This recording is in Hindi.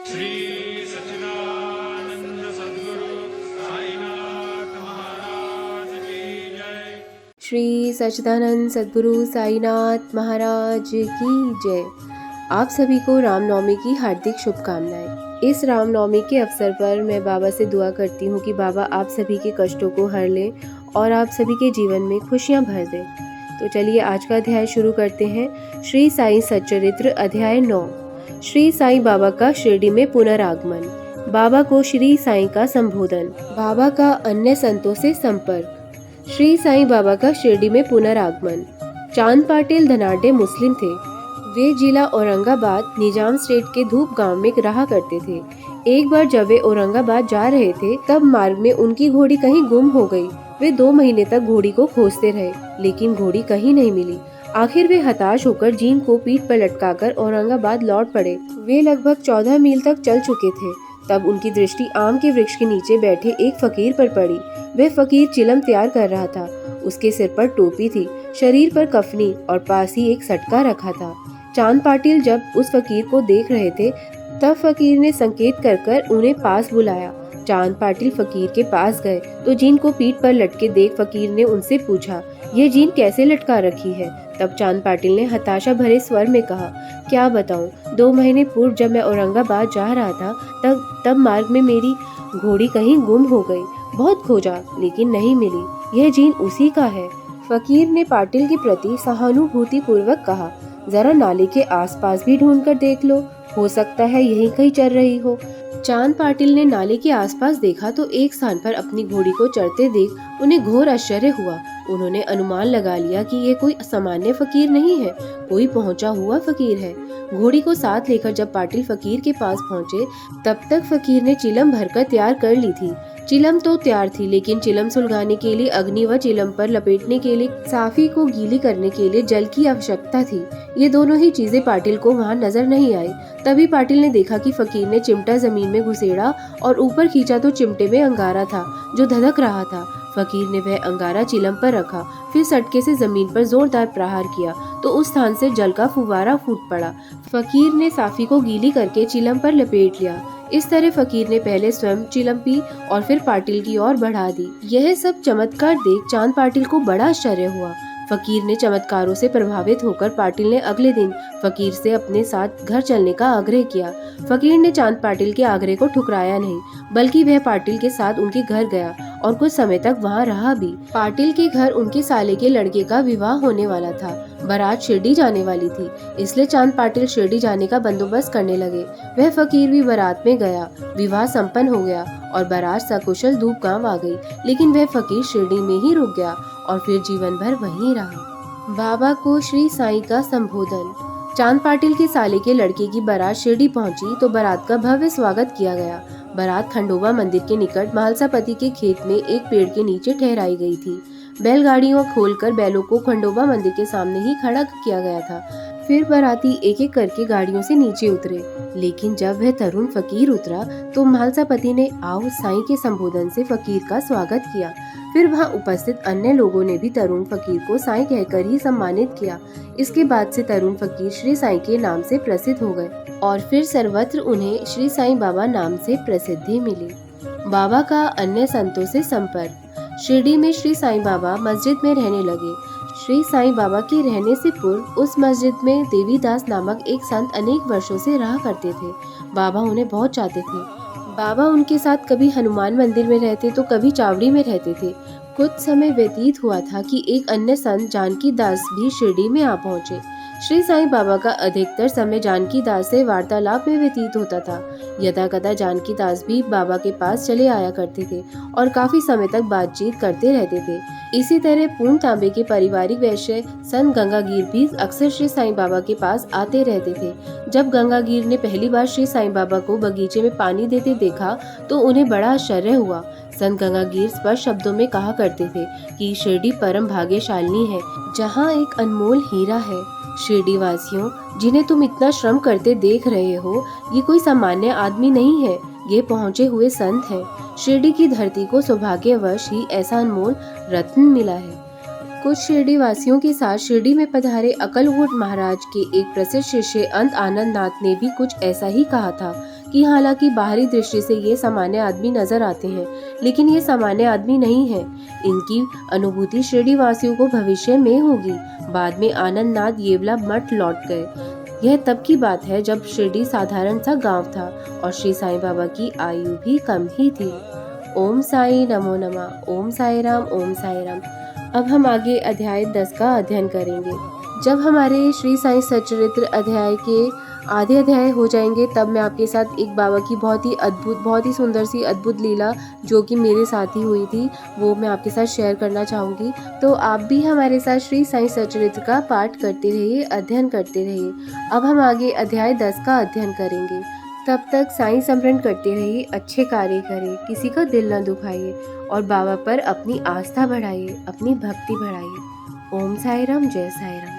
श्री सच्चिदानंद सद्गुरु साईनाथ महाराज की जय। श्री सच्चिदानंद सद्गुरु साईनाथ महाराज की जय। आप सभी को रामनवमी की हार्दिक शुभकामनाएं। इस रामनवमी के अवसर पर मैं बाबा से दुआ करती हूँ कि बाबा आप सभी के कष्टों को हर लें और आप सभी के जीवन में खुशियाँ भर दें। तो चलिए आज का अध्याय शुरू करते हैं। श्री साईं सच्चरित्र अध्याय 9। श्री साईं बाबा का शिरडी में पुनरागमन। बाबा को श्री साईं का संबोधन। बाबा का अन्य संतों से संपर्क। श्री साईं बाबा का शिरडी में पुनरागमन। चांद पाटिल धनाढ्य मुस्लिम थे। वे जिला औरंगाबाद निजाम स्टेट के धूप गांव में रहा करते थे। एक बार जब वे औरंगाबाद जा रहे थे तब मार्ग में उनकी घोड़ी कहीं गुम हो गई। वे 2 महीने तक घोड़ी को खोजते रहे लेकिन घोड़ी कहीं नहीं मिली। आखिर वे हताश होकर जीन को पीठ पर लटकाकर औरंगाबाद लौट पड़े। वे लगभग 14 मील तक चल चुके थे। तब उनकी दृष्टि आम के वृक्ष के नीचे बैठे एक फकीर पर पड़ी। वह फकीर चिलम तैयार कर रहा था। उसके सिर पर टोपी थी, शरीर पर कफनी और पास ही एक सटका रखा था। चांद पाटिल जब उस फकीर को देख रहे थे तब फकीर ने संकेत कर कर उन्हें पास बुलाया। चांद पाटिल फकीर के पास गए तो जीन को पीठ पर लटके देख फकीर ने उनसे पूछा, यह जीन कैसे लटका रखी है? तब चांद पाटिल ने हताशा भरे स्वर में कहा, क्या बताऊं, 2 महीने पूर्व जब मैं औरंगाबाद जा रहा था तब मार्ग में मेरी घोड़ी कहीं गुम हो गई। बहुत खोजा लेकिन नहीं मिली। यह जीन उसी का है। फकीर ने पाटिल के प्रति सहानुभूति पूर्वक कहा, जरा नाले के आसपास भी ढूंढ कर देख लो, हो सकता है यहीं कहीं चल रही हो। चांद पाटिल ने नाले के आसपास देखा तो एक स्थान पर अपनी घोड़ी को चढ़ते देख उन्हें घोर आश्चर्य हुआ। उन्होंने अनुमान लगा लिया कि ये कोई सामान्य फकीर नहीं है, कोई पहुंचा हुआ फकीर है। घोड़ी को साथ लेकर जब पाटिल फकीर के पास पहुंचे तब तक फकीर ने चिलम भरकर तैयार कर ली थी। चिलम तो तैयार थी लेकिन चिलम सुलगाने के लिए अग्नि व चिलम पर लपेटने के लिए साफी को गीली करने के लिए जल की आवश्यकता थी। ये दोनों ही चीजें पाटिल को वहां नजर नहीं आई। तभी पाटिल ने देखा कि फकीर ने चिमटा जमीन में घुसेड़ा और ऊपर खींचा तो चिमटे में अंगारा था जो धधक रहा था। फकीर ने वह अंगारा चिलम पर रखा, फिर सटके से जमीन पर जोरदार प्रहार किया तो उस स्थान से जल का फुवारा फूट पड़ा। फकीर ने साफी को गीली करके चिलम पर लपेट लिया। इस तरह फकीर ने पहले स्वयं चिलम पी और फिर पाटिल की ओर बढ़ा दी। यह सब चमत्कार देख चांद पाटिल को बड़ा आश्चर्य हुआ। फकीर ने चमत्कारों से प्रभावित होकर पाटिल ने अगले दिन फकीर से अपने साथ घर चलने का आग्रह किया। फकीर ने चांद पाटिल के आग्रह को ठुकराया नहीं, बल्कि वह पाटिल के साथ उनके घर गया और कुछ समय तक वहां रहा भी। पाटिल के घर उनके साले के लड़के का विवाह होने वाला था। बारात शिरडी जाने वाली थी, इसलिए चांद पाटिल शिरडी जाने का बंदोबस्त करने लगे। वह फकीर भी बारात में गया। विवाह संपन्न हो गया और बारात सकुशल धूप गांव आ गई, लेकिन वह फकीर शिरडी में ही रुक गया और फिर जीवन भर वहीं रहा। बाबा को श्री साईं का संबोधन। चांद पाटिल के साले के लड़के की बारात शिरडी पहुंची तो बारात का भव्य स्वागत किया गया। बारात खंडोबा मंदिर के निकट महालसापति के खेत में एक पेड़ के नीचे ठहराई गई थी। बैलगाड़ियों खोलकर बैलों को खंडोबा मंदिर के सामने ही खड़ा किया गया था। फिर बाराती एक एक करके गाड़ियों से नीचे उतरे, लेकिन जब वह तरुण फकीर उतरा तो महालसापति ने आओ साईं के संबोधन से फकीर का स्वागत किया। फिर वहां उपस्थित अन्य लोगों ने भी तरुण फकीर को साईं कहकर ही सम्मानित किया। इसके बाद से तरुण फकीर श्री साईं के नाम से प्रसिद्ध हो गए और फिर सर्वत्र उन्हें श्री साईं बाबा नाम से प्रसिद्धि मिली। बाबा का अन्य संतों से संपर्क। शिरडी में श्री साईं बाबा मस्जिद में रहने लगे। श्री साईं बाबा के रहने से पूर्व उस मस्जिद में देवीदास नामक एक संत अनेक वर्षों से रहा करते थे। बाबा उन्हें बहुत चाहते थे। बाबा उनके साथ कभी हनुमान मंदिर में रहते तो कभी चावड़ी में रहते थे। कुछ समय व्यतीत हुआ था कि एक अन्य संत जानकी दास भी शिरडी में आ पहुंचे। श्री साईं बाबा का अधिकतर समय जानकी दास से वार्तालाप में व्यतीत होता था। यदाकदा जानकी दास भी बाबा के पास चले आया करते थे और काफी समय तक बातचीत करते रहते थे। इसी तरह पूर्ण तांबे के पारिवारिक वैश्य संत गंगागीर भी अक्सर श्री साईं बाबा के पास आते रहते थे। जब गंगागीर ने पहली बार श्री साईं बाबा को बगीचे में पानी देते देखा तो उन्हें बड़ा आश्चर्य हुआ। संत गंगागीर स्पष्ट शब्दों में कहा करते थे कि शिरडी परम भाग्यशालिनी है, जहाँ एक अनमोल हीरा है। शिरडी वासियों, जिन्हें तुम इतना श्रम करते देख रहे हो, ये कोई सामान्य आदमी नहीं है, ये पहुँचे हुए संत हैं। शिरडी की धरती को सौभाग्यवश ही ऐसा अनमोल रत्न मिला है। कुछ शिरडी वासियों के साथ शिरडी में पधारे अक्कलकोट महाराज के एक प्रसिद्ध शिष्य अंत आनंद नाथ ने भी कुछ ऐसा ही कहा था कि हालांकि बाहरी दृष्टि से ये सामान्य आदमी नजर आते हैं, लेकिन ये सामान्य आदमी नहीं है। इनकी अनुभूति शिरडी वासियों को भविष्य में होगी। बाद में आनंदनाथ येवला मठ लौट गए। यह तब की बात है जब शिरडी साधारण सा गांव था और श्री साईं बाबा की आयु भी कम ही थी। ओम साई नमो नमः। ओम साई राम। ओम साई राम। अब हम आगे अध्याय 10 का अध्ययन करेंगे। जब हमारे श्री साईं सच्चरित्र अध्याय के आधे अध्याय हो जाएंगे, तब मैं आपके साथ एक बाबा की बहुत ही सुंदर सी अद्भुत लीला जो कि मेरे साथ ही हुई थी, वो मैं आपके साथ शेयर करना चाहूँगी। तो आप भी हमारे साथ श्री साईं सच्चरित्र का पाठ करते रहिए, अध्ययन करते रहिए। अब हम आगे अध्याय 10 का अध्ययन करेंगे। तब तक साईं स्मरण करते रहिए, अच्छे कार्य करिए, किसी का दिल न दुखाइए और बाबा पर अपनी आस्था बढ़ाइए, अपनी भक्ति बढ़ाइए। ओम साई राम। जय साई राम।